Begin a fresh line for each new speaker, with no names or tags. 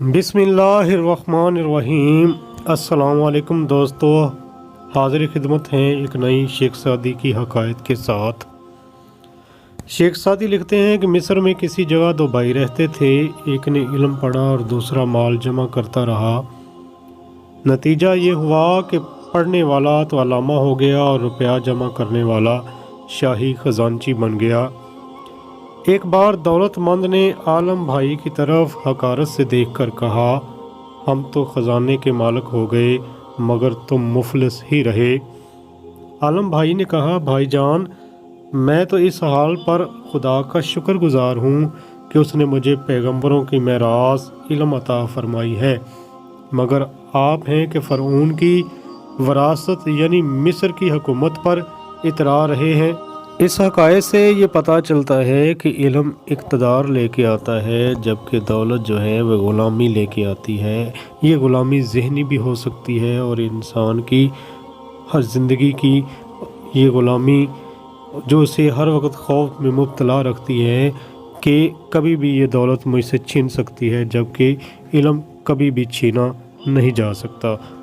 बिस्मिल्लाहिर्रहमानिर्रहीम। अस्सलाम वालेकुम दोस्तों, हाज़िर खिदमत हैं एक नई शेख सादी की हकायत के साथ। शेख सादी लिखते हैं कि मिस्र में किसी जगह दो भाई रहते थे। एक ने इल्म पढ़ा और दूसरा माल जमा करता रहा। नतीजा ये हुआ कि पढ़ने वाला तो अलामा हो गया और रुपया जमा करने वाला शाही खजानची बन गया। एक बार दौलतमंद ने आलम भाई की तरफ हकारत से देखकर कहा, हम तो ख़जाने के मालिक हो गए मगर तुम मुफलिस ही रहे। आलम भाई ने कहा, भाईजान, मैं तो इस हाल पर खुदा का शुक्रगुजार हूँ कि उसने मुझे पैगंबरों की मेरास इल्म अता फरमाई है, मगर आप हैं कि फ़रऊन की वरासत यानी मिस्र की हुकूमत पर इतरा रहे हैं। इस हकायत से ये पता चलता है कि इल्म इक़्तिदार लेके आता है, जबकि दौलत जो है वह ग़ुलामी लेके आती है। ये ग़ुलामी ज़हनी भी हो सकती है और इंसान की हर ज़िंदगी की ये ग़ुलामी जो उसे हर वक्त खौफ में मुब्तला रखती है कि कभी भी ये दौलत मुझसे छीन सकती है, जबकि इल्म कभी भी छीना नहीं जा सकता।